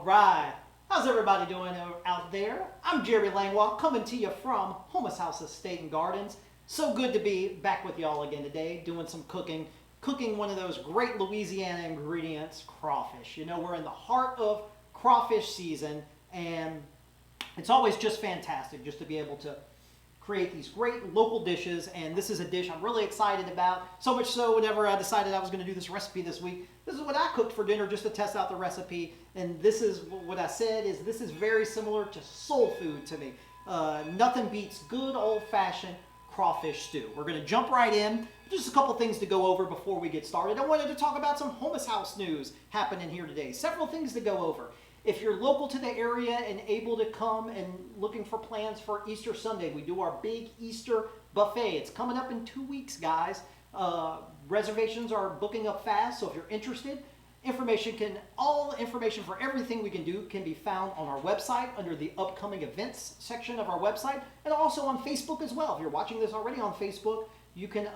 right. How's everybody doing out there? I'm Jerry Langlois coming to you from Houmas House Estate and Gardens. So good to be back with y'all again today, doing some cooking. Cooking one of those great Louisiana ingredients, crawfish. You know, we're in the heart of crawfish season, and it's always just fantastic just to be able to create these great local dishes. And this is a dish I'm really excited about. So much so, whenever I decided I was going to do this recipe this week, this is what I cooked for dinner just to test out the recipe. And this is what I said is this is very similar to soul food to me. Nothing beats good old-fashioned crawfish stew. We're going to jump right in. Just a couple things to go over before we get started. I wanted to talk about some Houmas House news happening here today. Several things to go over. If you're local to the area and able to come and looking for plans for Easter Sunday, we do our big Easter buffet. It's coming up in 2 weeks, guys. Reservations are booking up fast, so if you're interested, all information for everything we can do can be found on our website under the upcoming events section of our website, and also on Facebook as well. If you're watching this already on Facebook, you can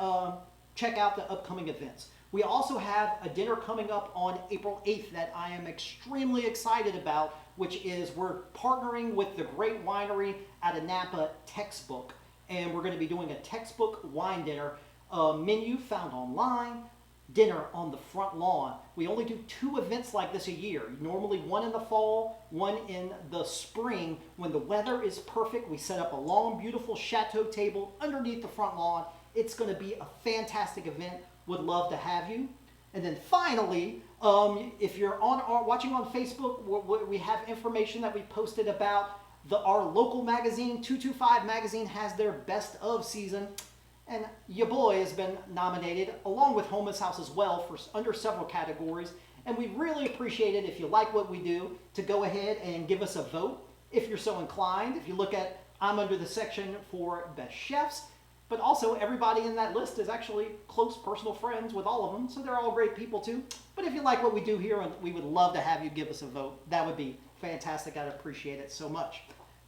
check out the upcoming events. We also have a dinner coming up on April 8th that I am extremely excited about, which is we're partnering with the great winery out of Napa, Textbook, and we're going to be doing a Textbook wine dinner, menu found online, dinner on the front lawn. We only do 2 events like this a year, normally one in the fall, one in the spring. When the weather is perfect, we set up a long, beautiful chateau table underneath the front lawn. It's going to be a fantastic event. Would love to have you. And then finally, if you're watching on Facebook, we have information that we posted about our local magazine. 225 magazine has their best of season, and your boy has been nominated along with Houmas House as well for under several categories. And we really appreciate it if you like what we do to go ahead and give us a vote if you're so inclined. If you look at, I'm under the section for best chefs. But also, everybody in that list is actually close personal friends with all of them, so they're all great people too. But if you like what we do here, we would love to have you give us a vote. That would be fantastic. I'd appreciate it so much.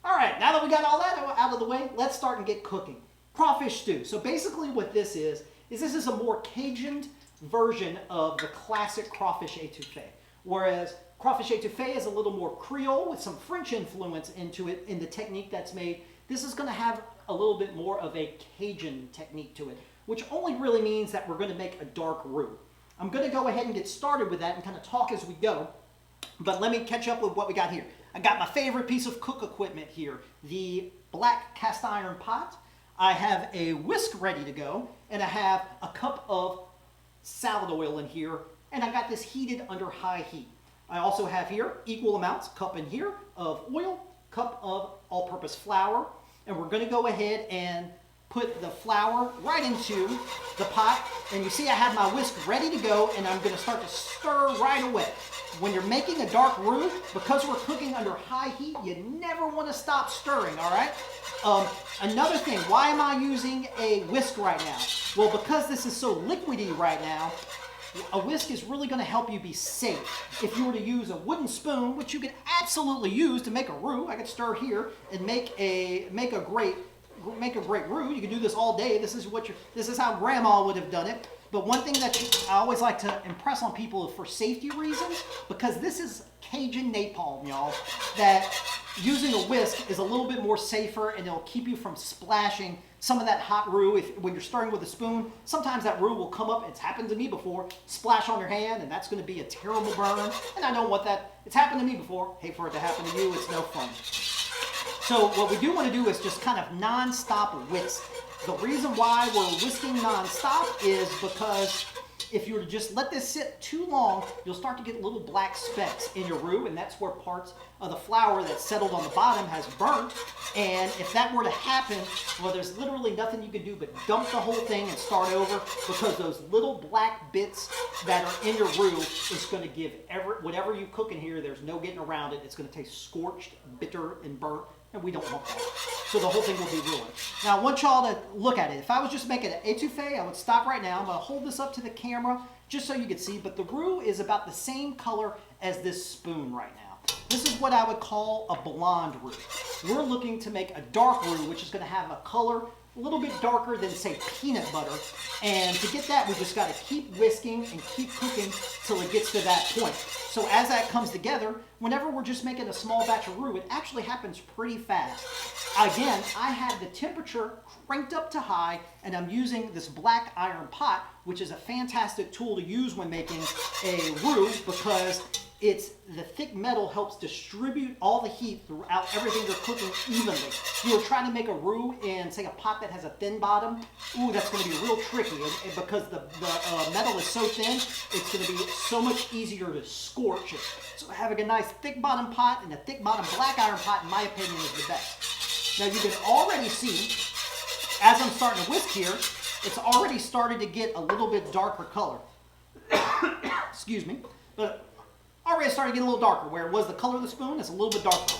All right, now that we got all that out of the way, let's start and get cooking. Crawfish stew. So basically what this is this is a more Cajun version of the classic crawfish étouffée. Whereas crawfish étouffée is a little more Creole with some French influence into it in the technique that's made. This is going to have a little bit more of a Cajun technique to it, which only really means that we're going to make a dark roux. I'm going to go ahead and get started with that and kind of talk as we go, but let me catch up with what we got here. I got my favorite piece of cook equipment here, the black cast iron pot. I have a whisk ready to go, and I have a cup of salad oil in here, and I got this heated under high heat. I also have here equal amounts, cup in here of oil, cup of all-purpose flour, and we're going to go ahead and put the flour right into the pot. And you see I have my whisk ready to go, and I'm going to start to stir right away. When you're making a dark roux, because we're cooking under high heat, you never want to stop stirring, all right? Another thing, why am I using a whisk right now? Well, because this is so liquidy right now, a whisk is really going to help you be safe. If you were to use a wooden spoon, which you could absolutely use to make a roux, I could stir here and make a great roux. You can do this all day. This is how Grandma would have done it. But one thing that I always like to impress on people for safety reasons, because this is Cajun napalm, y'all, that using a whisk is a little bit more safer, and it'll keep you from splashing some of that hot roux. When you're stirring with a spoon, sometimes that roux will come up, it's happened to me before, splash on your hand, and that's going to be a terrible burn, and I don't want that. It's happened to me before. Hate for it to happen to you. It's no fun. So what we do want to do is just kind of non-stop whisk. The reason why we're whisking non-stop is because if you were to just let this sit too long, you'll start to get little black specks in your roux, and that's where parts of the flour that's settled on the bottom has burnt. And if that were to happen, well, there's literally nothing you can do but dump the whole thing and start over, because those little black bits that are in your roux is going to give whatever you cook in here, there's no getting around it. It's going to taste scorched, bitter, and burnt, and we don't want that. So the whole thing will be ruined. Now I want y'all to look at it. If I was just making an étouffée, I would stop right now. I'm going to hold this up to the camera just so you can see, but the roux is about the same color as this spoon right now. This is what I would call a blonde roux. We're looking to make a dark roux, which is going to have a color a little bit darker than, say, peanut butter. And to get that, we just got to keep whisking and keep cooking till it gets to that point. So as that comes together, whenever we're just making a small batch of roux, it actually happens pretty fast. Again, I have the temperature cranked up to high, and I'm using this black iron pot, which is a fantastic tool to use when making a roux because the thick metal helps distribute all the heat throughout everything you're cooking evenly. If you're trying to make a roux in, say, a pot that has a thin bottom, ooh, that's going to be real tricky. And because the metal is so thin, it's going to be so much easier to scorch it. So having a nice thick bottom pot and a thick bottom black iron pot, in my opinion, is the best. Now you can already see, as I'm starting to whisk here, it's already started to get a little bit darker color. Excuse me. But already starting to get a little darker. Where it was the color of the spoon, it's a little bit darker.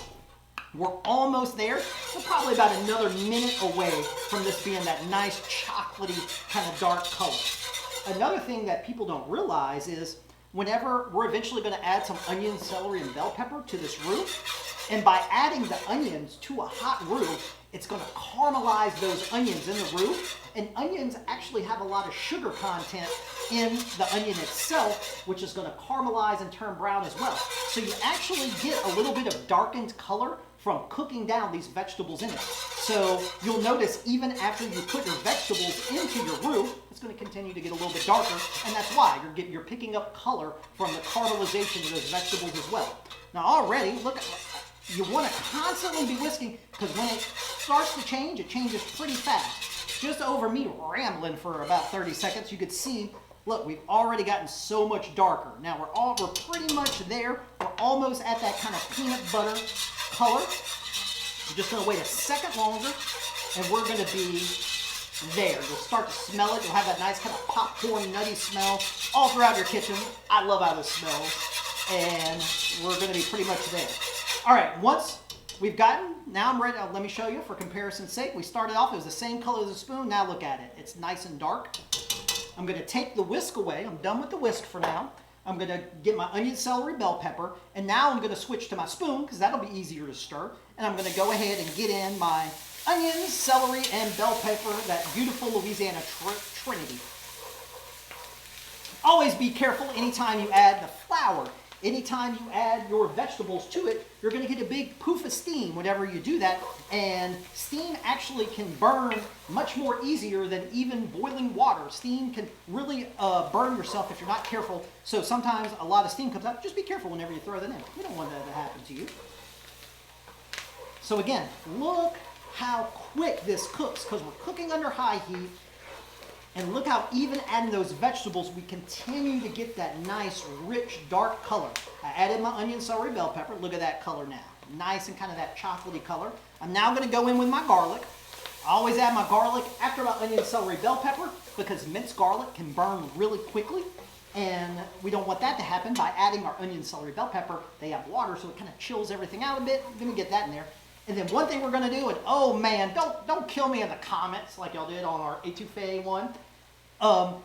We're almost there. We're probably about another minute away from this being that nice chocolatey kind of dark color. Another thing that people don't realize is whenever we're eventually going to add some onion, celery, and bell pepper to this roux, and by adding the onions to a hot roux, it's going to caramelize those onions in the roux. And onions actually have a lot of sugar content in the onion itself, which is going to caramelize and turn brown as well. So you actually get a little bit of darkened color from cooking down these vegetables in it. So you'll notice even after you put your vegetables into your roux, it's going to continue to get a little bit darker, and that's why you're picking up color from the caramelization of those vegetables as well. Now already, look, you want to constantly be whisking because when it starts to change, it changes pretty fast. Just over me rambling for about 30 seconds, you could see, look, we've already gotten so much darker. Now we're pretty much there. We're almost at that kind of peanut butter color. I'm just going to wait a second longer, and we're going to be there. You'll start to smell it. You'll have that nice kind of popcorn, nutty smell all throughout your kitchen. I love how this smells, and we're going to be pretty much there. All right, once we've gotten, now I'm ready. Let me show you for comparison's sake. We started off, it was the same color as the spoon. Now look at it. It's nice and dark. I'm going to take the whisk away. I'm done with the whisk for now. I'm going to get my onion, celery, bell pepper, and now I'm going to switch to my spoon because that'll be easier to stir. And I'm going to go ahead and get in my onions, celery, and bell pepper, that beautiful Louisiana Trinity. Always be careful anytime you add the flour. Anytime you add your vegetables to it, you're going to get a big poof of steam whenever you do that. And steam actually can burn much more easier than even boiling water. Steam can really burn yourself if you're not careful. So sometimes a lot of steam comes out. Just be careful whenever you throw that in. We don't want that to happen to you. So again, look how quick this cooks because we're cooking under high heat. And look how even adding those vegetables, we continue to get that nice, rich, dark color. I added my onion, celery, bell pepper. Look at that color now. Nice and kind of that chocolatey color. I'm now going to go in with my garlic. I always add my garlic after my onion, celery, bell pepper because minced garlic can burn really quickly. And we don't want that to happen by adding our onion, celery, bell pepper. They have water, so it kind of chills everything out a bit. I'm going to get that in there. And then one thing we're going to do, and oh man, don't kill me in the comments like y'all did on our etouffee one.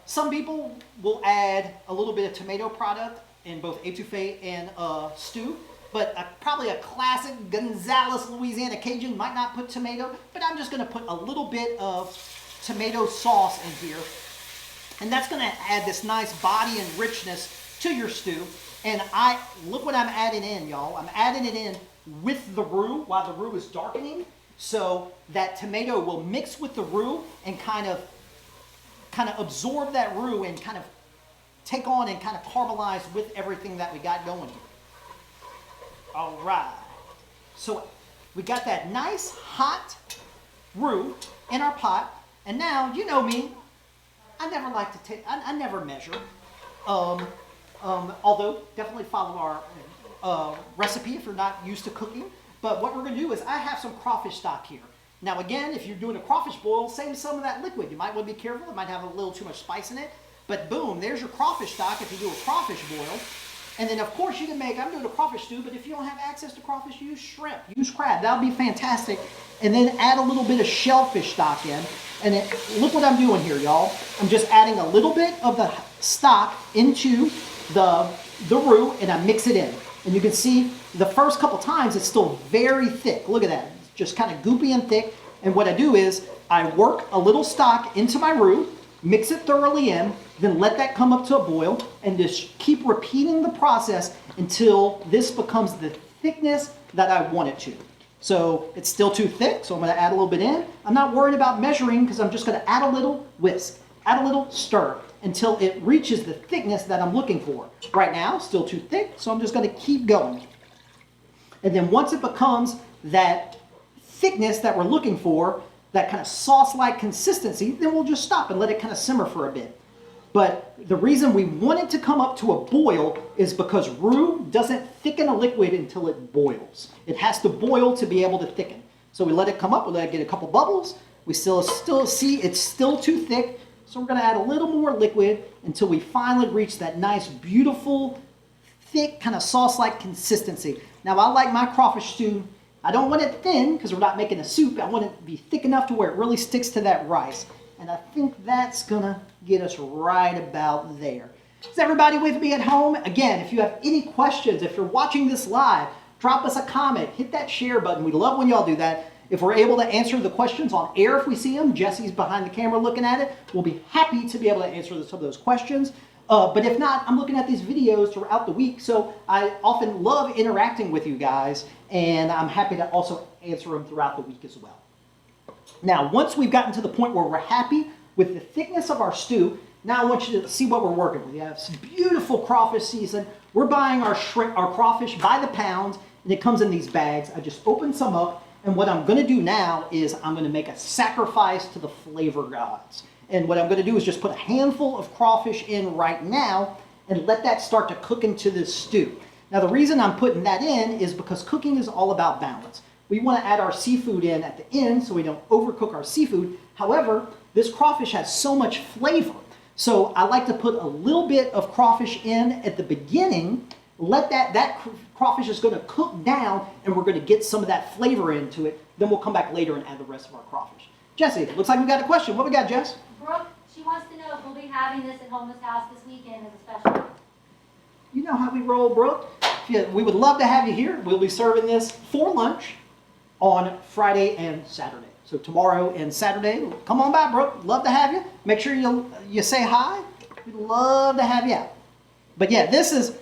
Some people will add a little bit of tomato product in both etouffee and stew, but probably a classic Gonzales Louisiana Cajun might not put tomato, but I'm just going to put a little bit of tomato sauce in here, and that's going to add this nice body and richness to your stew. And look what I'm adding in, y'all. I'm adding it in with the roux while the roux is darkening, so that tomato will mix with the roux and kind of absorb that roux and kind of take on and kind of caramelize with everything that we got going here. All right. So we got that nice hot roux in our pot. And now, you know me, I never like to take, I never measure. Although definitely follow our recipe if you're not used to cooking. But what we're going to do is I have some crawfish stock here. Now again, if you're doing a crawfish boil, save some of that liquid. You might want to be careful. It might have a little too much spice in it. But boom, there's your crawfish stock if you do a crawfish boil. And then of course you can make, I'm doing a crawfish stew, but if you don't have access to crawfish, use shrimp, use crab. That'll be fantastic. And then add a little bit of shellfish stock in. And then, look what I'm doing here, y'all. I'm just adding a little bit of the stock into the roux, and I mix it in. And you can see the first couple times it's still very thick. Look at that. Just kind of goopy and thick. And what I do is I work a little stock into my roux, mix it thoroughly in, then let that come up to a boil, and just keep repeating the process until this becomes the thickness that I want it to. So it's still too thick, so I'm going to add a little bit in. I'm not worried about measuring because I'm just going to add a little whisk, add a little stir until it reaches the thickness that I'm looking for. Right now, still too thick, so I'm just going to keep going. And then once it becomes that thickness that we're looking for, that kind of sauce-like consistency, then we'll just stop and let it kind of simmer for a bit. But the reason we want it to come up to a boil is because roux doesn't thicken a liquid until it boils. It has to boil to be able to thicken. So we let it come up, we let it get a couple bubbles. We still see it's still too thick, so we're going to add a little more liquid until we finally reach that nice, beautiful, thick, kind of sauce-like consistency. Now, I like my crawfish stew. I don't want it thin because we're not making a soup. I want it to be thick enough to where it really sticks to that rice. And I think that's going to get us right about there. Is everybody with me at home? Again, if you have any questions, if you're watching this live, drop us a comment, hit that share button. We love when y'all do that. If we're able to answer the questions on air if we see them, Jesse's behind the camera looking at it, we'll be happy to be able to answer some of those questions. But if not, I'm looking at these videos throughout the week, so I often love interacting with you guys, and I'm happy to also answer them throughout the week as well. Now, once we've gotten to the point where we're happy with the thickness of our stew, now I want you to see what we're working with. We have some beautiful crawfish season. We're buying our crawfish by the pound, and it comes in these bags. I just opened some up, and what I'm going to do now is I'm going to make a sacrifice to the flavor gods. And what I'm going to do is just put a handful of crawfish in right now and let that start to cook into this stew. Now, the reason I'm putting that in is because cooking is all about balance. We want to add our seafood in at the end so we don't overcook our seafood. However, this crawfish has so much flavor. So I like to put a little bit of crawfish in at the beginning. Let that crawfish is going to cook down, and we're going to get some of that flavor into it. Then we'll come back later and add the rest of our crawfish. Jesse, looks like we got a question. What we got, Jess? Brooke, she wants to know if we'll be having this at Houmas house this weekend as a special. You know how we roll, Brooke. Yeah, we would love to have you here. We'll be serving this for lunch on Friday and Saturday. So tomorrow and Saturday, come on by, Brooke. Love to have you. Make sure you say hi. We'd love to have you out. But yeah, this is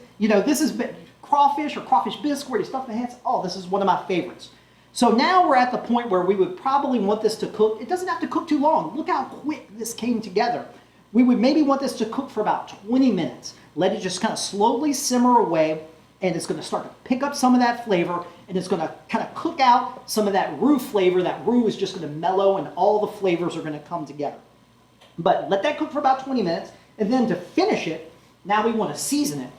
crawfish or crawfish bisque where you stuff the hands. Oh, this is one of my favorites. So now we're at the point where we would probably want this to cook. It doesn't have to cook too long. Look how quick this came together. We would maybe want this to cook for about 20 minutes. Let it just kind of slowly simmer away, and it's going to start to pick up some of that flavor, and it's going to kind of cook out some of that roux flavor. That roux is just going to mellow, and all the flavors are going to come together. But let that cook for about 20 minutes, and then to finish it, now we want to season it.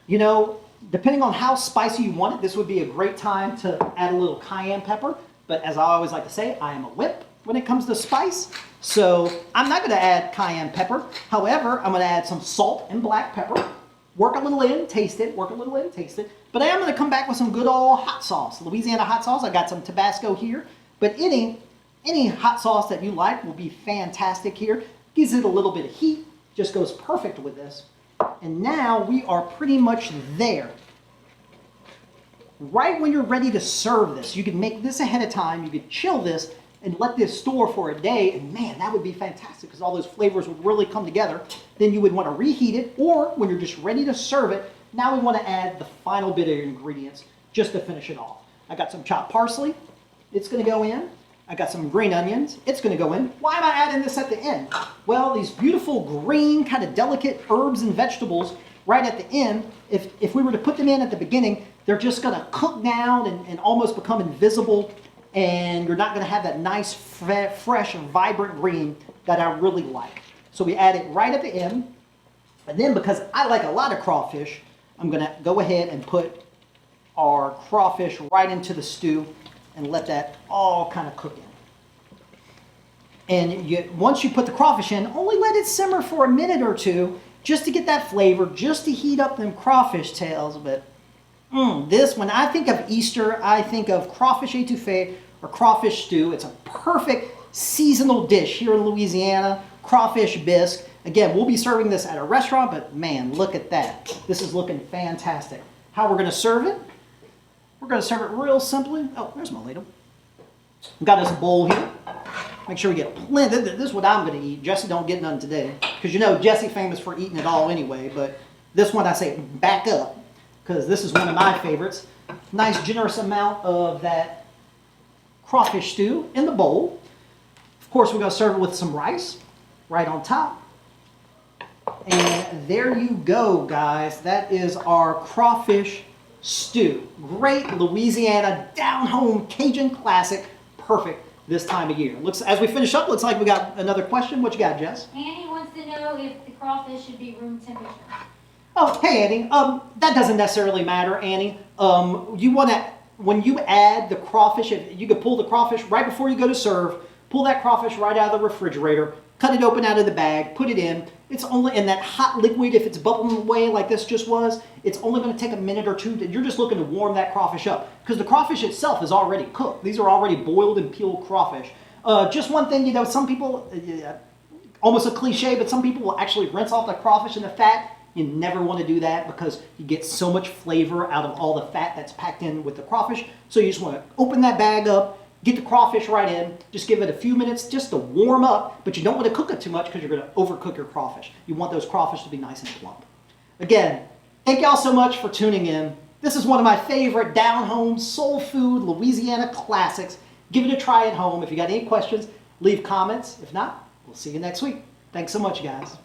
You know, depending on how spicy you want it, this would be a great time to add a little cayenne pepper. But as I always like to say, I am a whip when it comes to spice. So I'm not going to add cayenne pepper. However, I'm going to add some salt and black pepper. Work a little in, taste it. Work a little in, taste it. But I am going to come back with some good old hot sauce. Louisiana hot sauce. I got some Tabasco here. But any hot sauce that you like will be fantastic here. Gives it a little bit of heat. Just goes perfect with this. And now we are pretty much there. Right when you're ready to serve this, you can make this ahead of time. You could chill this and let this store for a day. And man, that would be fantastic because all those flavors would really come together. Then you would want to reheat it, or when you're just ready to serve it, now we want to add the final bit of ingredients just to finish it off. I got some chopped parsley. It's going to go in. I got some green onions. It's going to go in. Why am I adding this at the end? Well, these beautiful green kind of delicate herbs and vegetables right at the end, if we were to put them in at the beginning, they're just going to cook down and almost become invisible, and you're not going to have that nice, fresh, vibrant green that I really like. So we add it right at the end. And then because I like a lot of crawfish, I'm going to go ahead and put our crawfish right into the stew and let that all kind of cook in. And once you put the crawfish in, only let it simmer for a minute or two just to get that flavor, just to heat up them crawfish tails. But this, when I think of Easter, I think of crawfish étouffée or crawfish stew. It's a perfect seasonal dish here in Louisiana, crawfish bisque. Again, we'll be serving this at a restaurant, but man, look at that. This is looking fantastic. How we're going to serve it? We're going to serve it real simply. Oh, there's my ladle. We've got this bowl here. Make sure we get plenty. This is what I'm going to eat. Jesse don't get none today. Because you know Jesse famous for eating it all anyway. But this one I say back up. Because this is one of my favorites. Nice generous amount of that crawfish stew in the bowl. Of course, we're going to serve it with some rice right on top. And there you go, guys. That is our crawfish stew. Great Louisiana down-home Cajun classic. Perfect this time of year. Looks, as we finish up, looks like we got another question. What you got, Jess? Annie wants to know if the crawfish should be room temperature. Oh, hey, Annie. That doesn't necessarily matter, Annie. You want to, when you add the crawfish, you could pull the crawfish right before you go to serve, pull that crawfish right out of the refrigerator, cut it open out of the bag, put it in. It's only in that hot liquid, if it's bubbling away like this just was, it's only going to take a minute or two. You're just looking to warm that crawfish up because the crawfish itself is already cooked. These are already boiled and peeled crawfish. Just one thing, you know, some people, almost a cliche, but some people will actually rinse off the crawfish and the fat. You never want to do that because you get so much flavor out of all the fat that's packed in with the crawfish. So you just want to open that bag up, get the crawfish right in, just give it a few minutes just to warm up, but you don't want to cook it too much because you're going to overcook your crawfish. You want those crawfish to be nice and plump. Again, thank y'all so much for tuning in. This is one of my favorite down-home soul food Louisiana classics. Give it a try at home. If you got any questions, leave comments. If not, we'll see you next week. Thanks so much, guys.